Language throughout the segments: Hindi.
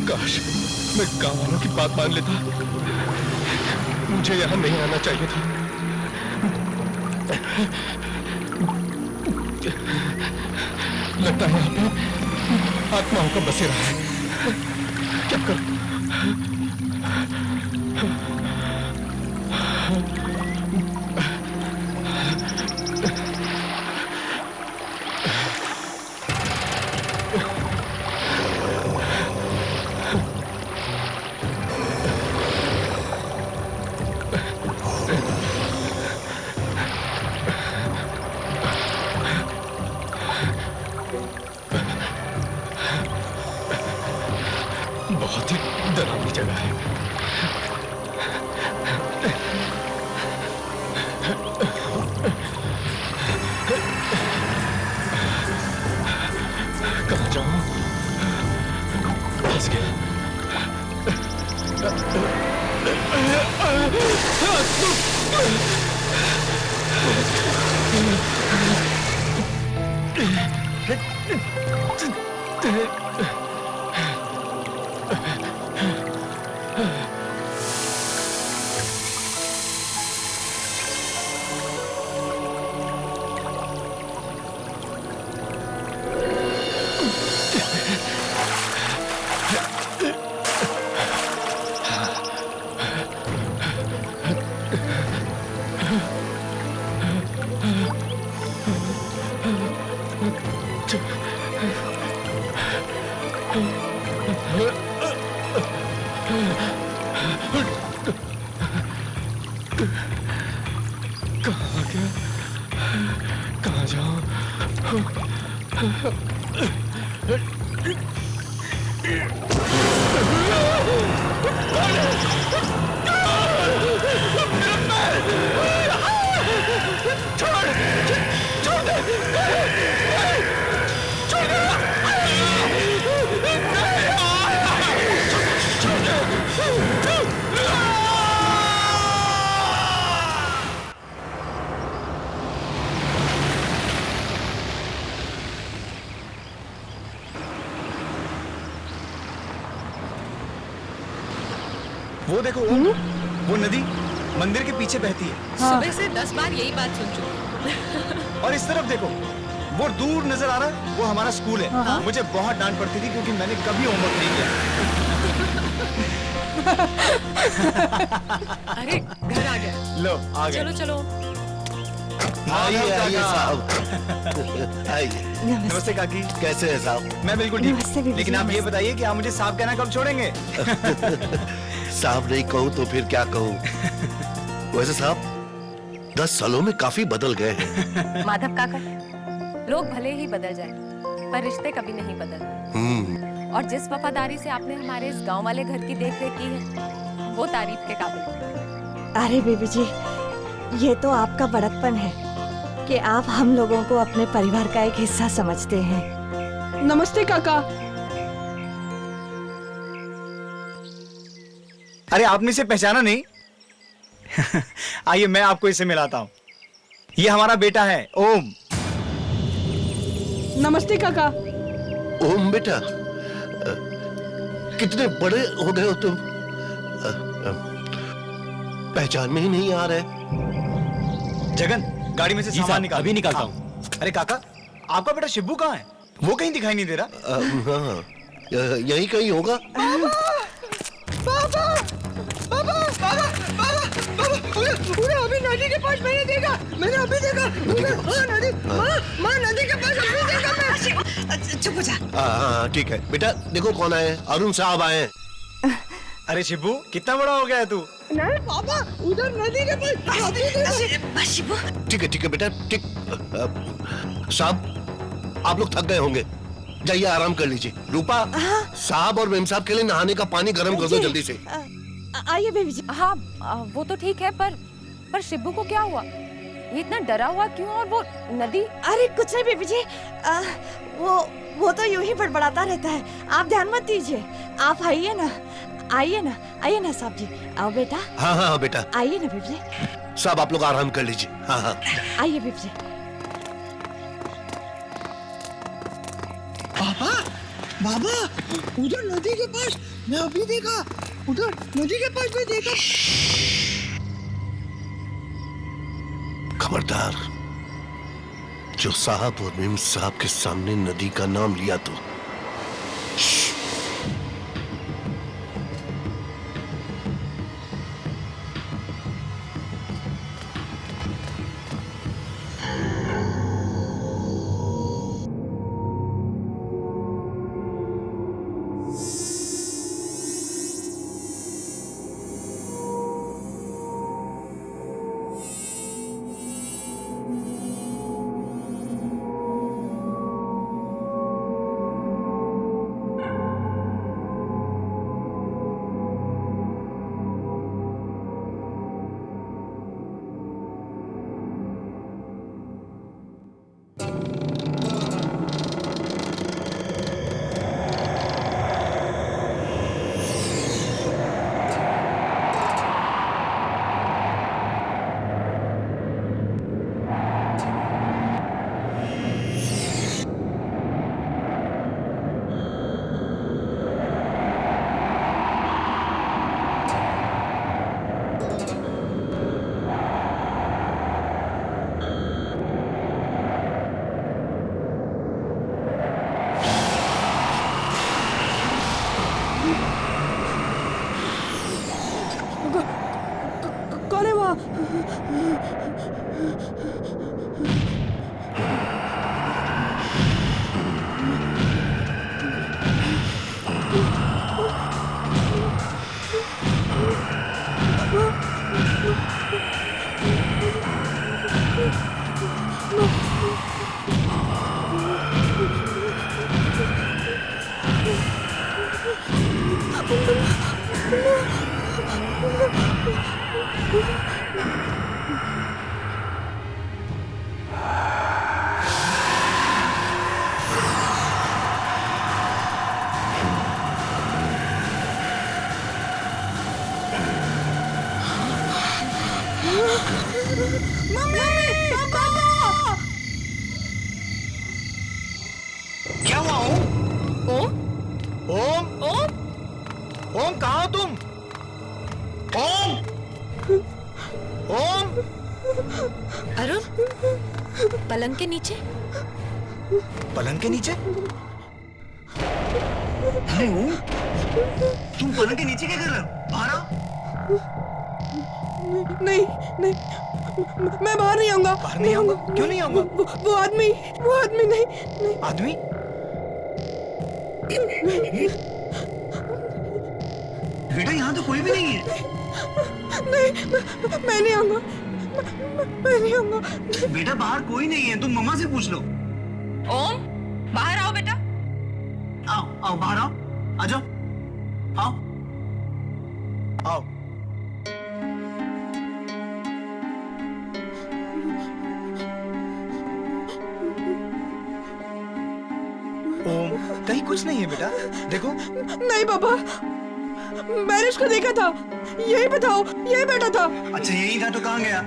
काश मैं गांव वालों की बात मान लेता। मुझे यहां नहीं आना चाहिए था। लगता है यहाँ पे आत्माओं का बसेरा है। क्या करूं? बहुत ही डरावनी जगह है। कहाँ जाऊं? फंस गया। कहाँ गया? कहाँ जाऊं? वो देखो वो नदी मंदिर के पीछे बहती है। हाँ। सुबह से 10 बार यही बात सुन चुकी। और इस तरफ देखो वो दूर नजर आ रहा है, वो हमारा स्कूल है। हाँ। मुझे बहुत डांट पड़ती थी क्योंकि मैंने कभी होमवर्क नहीं किया। अरे घर आ गया। लो आ गए। चलो चलो। आइए आइए साहब। आइए। नमस्ते काकी। कैसे है साहब? मैं बिल्कुल ठीक। लेकिन आप ये बताइए कि आप मुझे साहब कहना कब छोड़ेंगे? साहब नहीं कहूँ तो फिर क्या कहूँ? वैसे साहब 10 सालों में काफी बदल गए हैं। माधव काका, लोग भले ही बदल जाए पर रिश्ते कभी नहीं बदलते। और जिस वफादारी से आपने हमारे इस गांव वाले घर की देखरेख की है वो तारीफ के काबिल है। अरे बेबी जी, ये तो आपका बड़कपन है कि आप हम लोगों को अपने परिवार का एक हिस्सा समझते हैं। नमस्ते काका। अरे आपने इसे पहचाना नहीं? आइए मैं आपको इसे मिलाता हूँ। ये हमारा बेटा है ओम। नमस्ते काका। ओम बेटा, कितने बड़े हो गए हो तुम। पहचान में ही नहीं आ रहे। जगन गाड़ी में से सामान निकाल। अभी निकालता हूँ। अरे काका, आपका बेटा शिब्बू कहाँ है? वो कहीं दिखाई नहीं दे रहा। हाँ, यही कहीं होगा। अभी नदी के पास मैंने देखा। मैंने अभी देखा। नदी, माँ नदी के पास अभी देखा मैं। चुप हो जा। हाँ ठीक है बेटा, देखो कौन आए। अरुण साहब आए। अरे शिब्बू कितना बड़ा हो गया है तू? नहीं पापा, उधर नदी के पास। ठीक है बेटा, ठीक। साहब आप लोग थक गए होंगे, जाइए आराम कर लीजिए। रूपा, साहब और मेम साहब के लिए नहाने का पानी गर्म कर दो जल्दी से। आइए बेबी जी। हाँ वो तो ठीक है पर शिब्बू को क्या हुआ? ये इतना डरा हुआ क्यों? और वो नदी? अरे कुछ नहीं बेबी जी, वो तो यूं ही बड़बड़ाता रहता है, आप ध्यान मत दीजिए। आप आइए ना, आइए ना साहब जी, आओ बेटा, हाँ हाँ बेटा, आइए ना विजय, साहब आप लोग आराम कर लीजिए। हाँ हाँ आइए विजय। पापा, बाबा, उधर नदी के पास मैं अभी देखा, उधर नदी के पास मैं देखा। खबरदार, जो साहब और मेम साहब के सामने नदी का नाम लिया तो कौन है वहाँ? क्या हुआ ओम? ओम ओम? ओम कहाँ हो तुम? ओम? ओम? अरुण, पलंग के नीचे। पलंग के नीचे? अरे ओम, तुम पलंग के नीचे क्या कर रहे हो? बाहर आओ। नहीं नहीं, मैं बाहर नहीं आऊंगा। बाहर नहीं आऊंगा? क्यों नहीं आऊंगा? वो आदमी नहीं नहीं। आदमी? बेटा यहाँ तो कोई भी नहीं है। नहीं, मैं नहीं आऊंगा। मैं नहीं आऊंगा। बेटा बाहर कोई नहीं है, तुम मम्मा से पूछ लो। ओम, बाहर आओ बेटा। आओ आओ बाहर आओ, आ जाओ, आओ आओ। ओम, कहीं कुछ नहीं है बेटा, देखो। नहीं पापा, मैंने उसको देखा था, यही बताओ, यही बैठा था। अच्छा यही था तो कहाँ गया?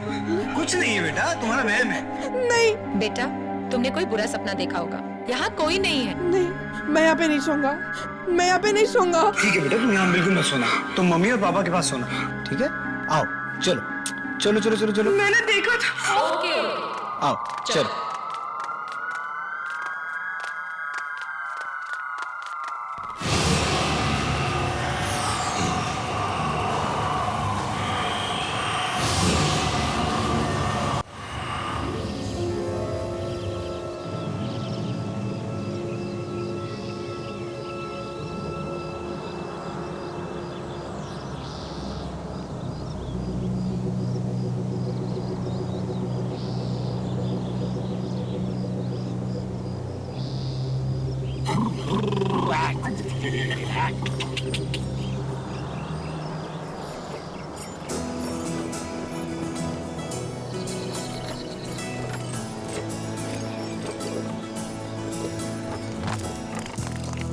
कुछ नहीं है बेटा, तुम्हारा वहम है। नहीं बेटा, तुमने कोई बुरा सपना देखा होगा। यहाँ कोई नहीं है। नहीं, मैं यहाँ पे नहीं सोऊंगा, मैं यहाँ पे नहीं सोऊंगा। ठीक है बेटा, तुम यहाँ बिल्कुल मत सोना, तुम मम्मी और पापा के पास सोना, ठीक है? आओ चलो चलो चलो चलो चलो, मैंने देखा था। ओके आओ चलो।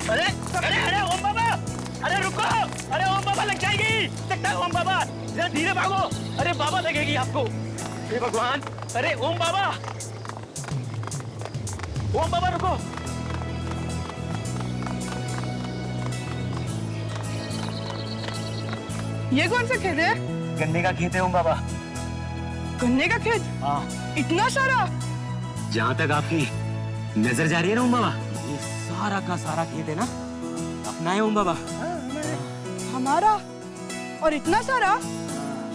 अरे अरे अरे ओम बाबा, अरे रुको, अरे ओम बाबा लगता है ओम बाबा, जरा धीरे भागो। अरे बाबा लगेगी आपको। हे भगवान, अरे ओम बाबा, ओम बाबा रुको। ये कौन सा खेत है? गन्ने का खेत है ओम बाबा। गन्ने का खेत? हाँ, इतना सारा? जहाँ तक आपकी नजर जा रही है ना ओम बाबा, ये सारा का सारा खेत है ना अपना है ओम बाबा। हमारा? और इतना सारा?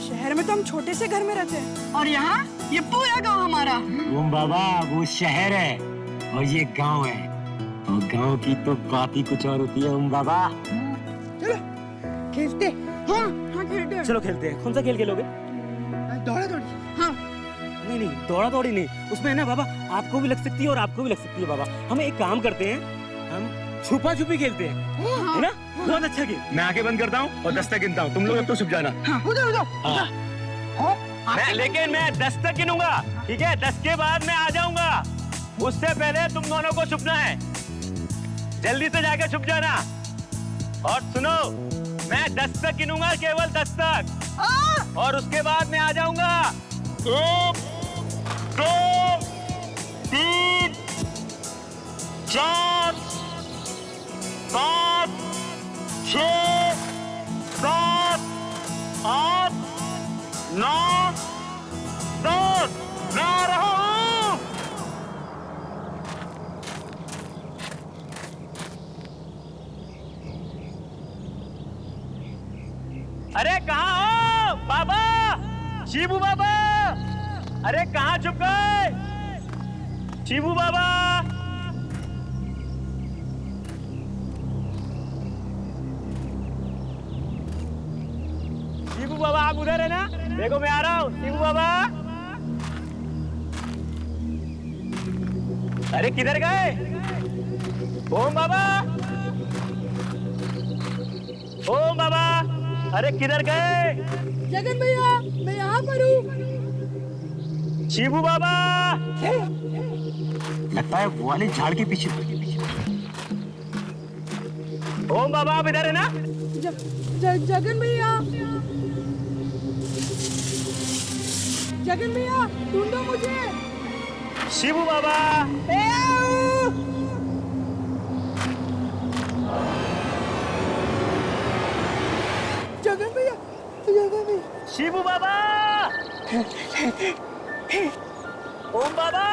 शहर में तो हम छोटे से घर में रहते हैं, और यहाँ ये पूरा गांव हमारा। ओम बाबा वो शहर है और ये गांव है, और गांव की तो बात ही कुछ और होती है ओम बाबा। चलो खेलते। हाँ हाँ खेलते हैं। चलो खेलते हैं। कौन सा खेल खेलोगे? दौड़ा दौड़ी। हाँ नहीं नहीं, दौड़ा दौड़ी नहीं, उसमें है ना बाबा आपको भी लग सकती है और आपको भी लग सकती है बाबा। हम एक काम करते हैं, हम छुपा छुपी खेलते हैं, है ना? बहुत अच्छा गेम। मैं आंखें बंद करता हूँ और 10 तक गिनता हूँ, तुम लोग अब तो छुप जाना। उधर उधर। लेकिन मैं 10 तक गिनूंगा, ठीक है? 10 के बाद मैं आ जाऊंगा, उससे पहले तुम दोनों को छुपना है। जल्दी से जाके छुप जाना। और सुनो, मैं 10 तक गिनूंगा, केवल 10 तक, और उसके बाद मैं आ जाऊंगा। 1 2 3 4 5 6 7 8 9 10। मैं आ रहा हूँ। अरे कहाँ हो बाबा, शिबू बाबा? अरे कहाँ छुप गए शिबू बाबा? शिबू बाबा आप उधर है ना? देखो मैं आ रहा हूँ शिबू बाबा। अरे किधर गए ओम बाबा? ओम बाबा, अरे किधर गए? जगन भैया, मैं यहाँ पर हूँ। शिबू बाबा, लगता है वो वाले झाड़ के पीछे। ओम बाबा आप इधर है ना? जगन भैया, जगन भैया ढूंढो मुझे। शिबू बाबा, जगन भैया, जगन भैया। शिबू बाबा, ओम बाबा,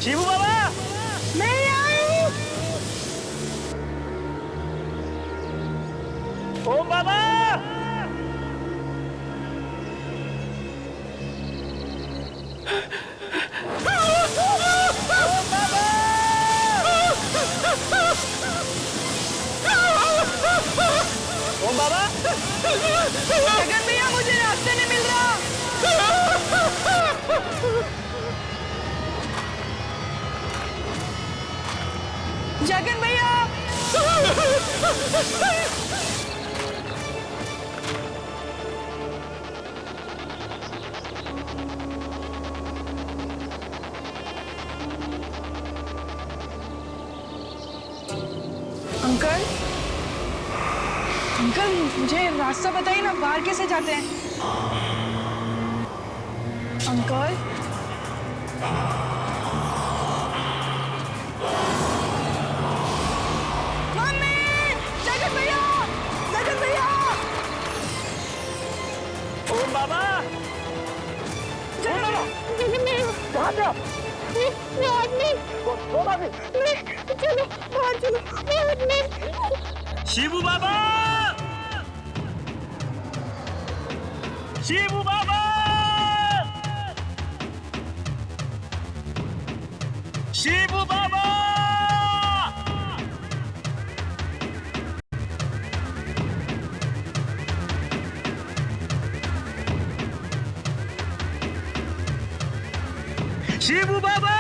शिबू बाबा, मैं आई हूँ। ओम बाबा, ओम बाबा, जगन भैया मुझे रास्ते नहीं मिल रहा। जगन भैया, अंकल, अंकल मुझे रास्ता बताइए ना, बाहर कैसे जाते हैं? अंकल, मम्मी, जगन भैया, जगन भैया, ओम बाबा, जगन भैया, कहाँ पे हो? चलो बाहर चलो। शिबू बाबा, शिबू बाबा, शिबू बाबा, शिबू बाबा,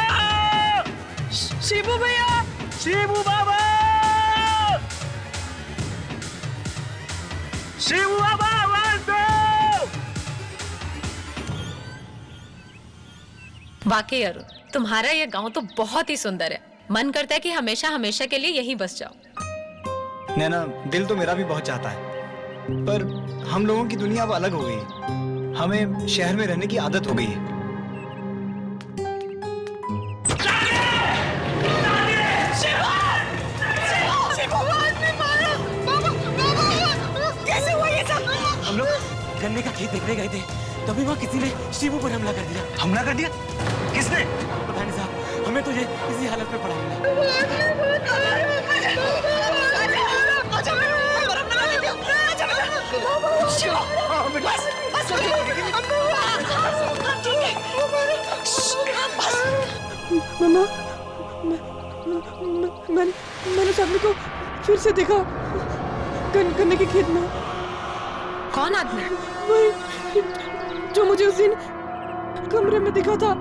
शिबू भैया, शिबू बाबा, शिबू बाबा, आवाज दो। वाकई अरुण, तुम्हारा ये गांव तो बहुत ही सुंदर है। मन करता है कि हमेशा हमेशा के लिए यहीं बस जाओ। नैना, दिल तो मेरा भी बहुत चाहता है, पर हम लोगों की दुनिया अब अलग हो गई है। हमें शहर में रहने की आदत हो गई है। हम लोग गन्ने का खेत देखने गए थे, तभी वहाँ किसी ने शिबू पर हमला कर दिया। हमला कर दिया? किसने? पता नहीं साहब, हमें तो ये इसी हालत में पड़ा मिला। मम्मा, मैंने सभी को फिर से देखा गन्ने के खेत में। कौन आदमी? वही जो मुझे उस दिन कमरे में दिखा था।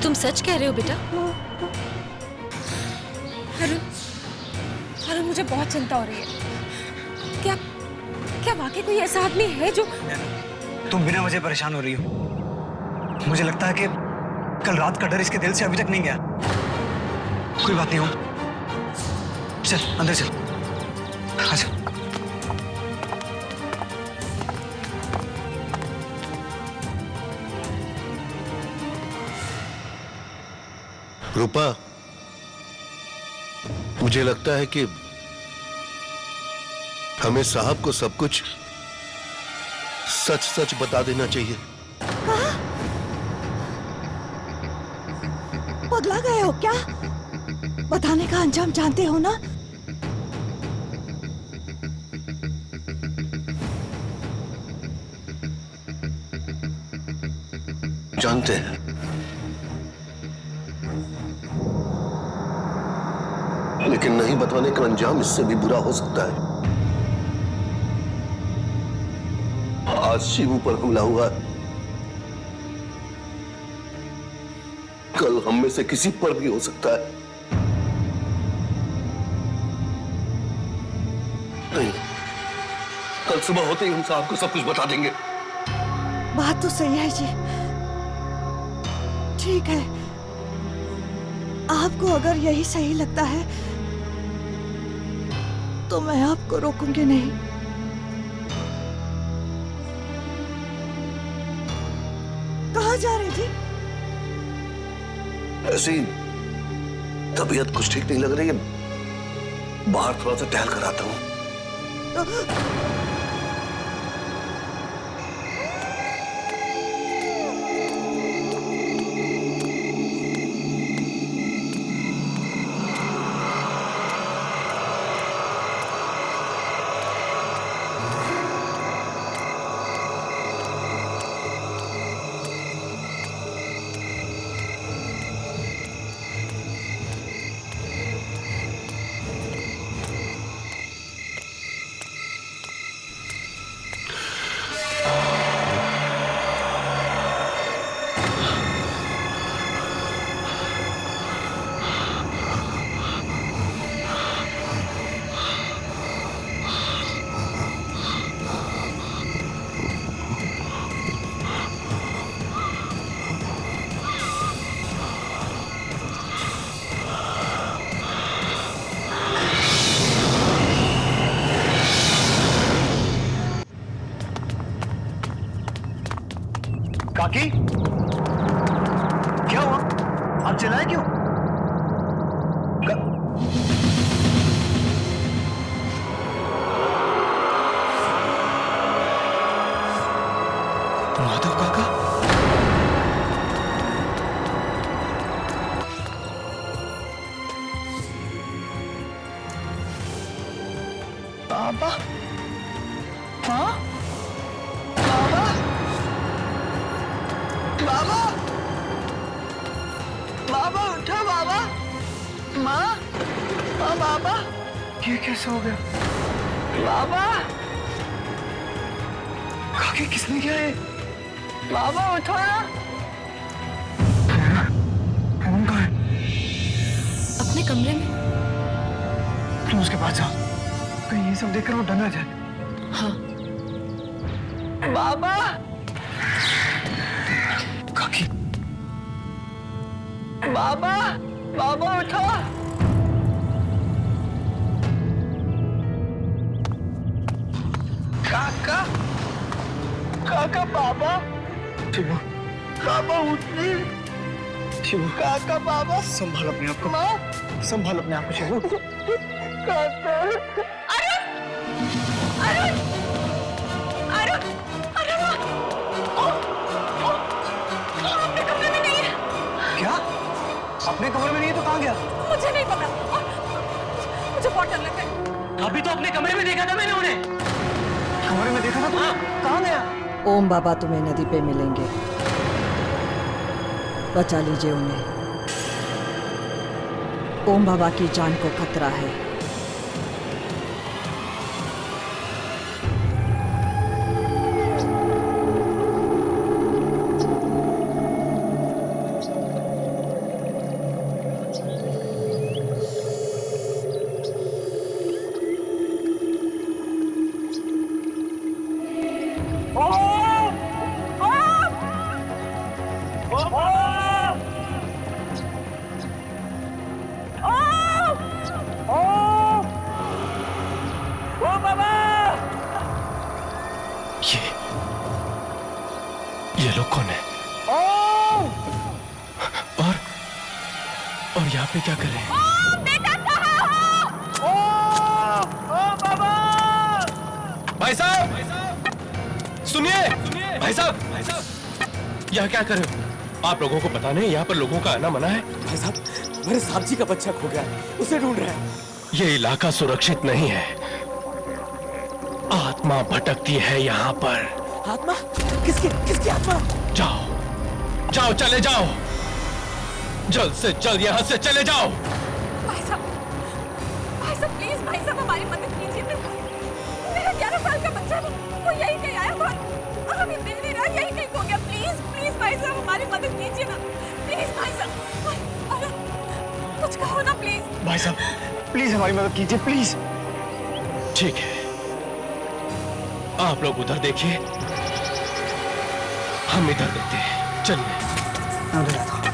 तुम सच कह रहे हो बेटा? अरुण, मुझे बहुत चिंता हो रही है। क्या वाकई कोई ऐसा आदमी है जो... तुम बिना वजह परेशान हो रही हो। मुझे लगता है कि कल रात का डर इसके दिल से अभी तक नहीं गया। कोई बात नहीं हो, चल अंदर चल। अच्छा। रूपा, मुझे लगता है कि हमें साहब को सब कुछ सच सच बता देना चाहिए। पगला गए हो क्या? बताने का अंजाम जानते हो ना? जानते हैं, लेकिन नहीं बताने का अंजाम इससे भी बुरा हो सकता है। आज शिवू पर हमला हुआ है, कल हम में से किसी पर भी हो सकता है। नहीं, कल सुबह होते ही हम साहब को सब कुछ बता देंगे। बात तो सही है जी। ठीक है, आपको अगर यही सही लगता है तो मैं आपको रोकूंगी नहीं। कहाँ जा रही थी? ऐसी तबीयत कुछ ठीक नहीं लग रही है, बाहर थोड़ा सा टहल कर आता हूँ। काकी, क्या हुआ? आप चिल्लाए क्यों? माधव काका? बाबा, हाँ, बाबा। बाबा ये कैसे हो गया? बाबा काकी किसने किया ये? बाबा उठो ना। पूनम कहाँ है? अपने कमरे में। तुम उसके पास जाओ, कहीं ये सब देखकर वो डर ना जाए। हाँ। बाबा काकी बाबा बाबा उठो। काका काका बाबा शिवू, बाबा उठिए। शिवू, काका बाबा संभाल अपने आप को, माँ संभाल अपने आप को शिवू। काका अरुण अरुण अरुण अरुण अपने कमरे में नहीं है। क्या? अपने कमरे में नहीं है तो कहाँ गया? मुझे नहीं पता और मुझे बहुत डर लग रहा है। अभी तो अपने कमरे में देखा था मैंने उन्हें। कमरे में देखा था तुमने? कहाँ गया? ओम बाबा तुम्हें नदी पे मिलेंगे, बचा लीजिए उन्हें। ओम बाबा की जान को खतरा है। ये लोग कौन है? और यहाँ पे क्या कर रहे हैं? भाई साहब सुनिए, भाई साहब यहाँ क्या कर रहे हो? आप लोगों को पता नहीं यहाँ पर लोगों का आना मना है? भाई साहब मेरे साहब जी का बच्चा खो गया है, उसे ढूंढ रहे हैं। ये इलाका सुरक्षित नहीं है, आत्मा भटकती है यहाँ पर। आत्मा? किसकी किसकी आत्मा? जाओ जाओ, चले जाओ, जल्द से जल्द यहाँ से चले जाओ। भाई साहब प्लीज भाई साहब हमारी मदद कीजिए। मेरा 11 साल का बच्चा वो यही कहीं आया था और हमें मिल नहीं रहा, यही कहीं खो गया। प्लीज प्लीज भाई साहब हमारी मदद कीजिए ना, प्लीज भाई साहब। अरे कुछ कहो ना प्लीज। भाई साहब प्लीज हमारी मदद कीजिए, प्लीज। ठीक है, आप लोग उधर देखिए, हम इधर देखते हैं। चलिए। मैं उधर जाता हूँ।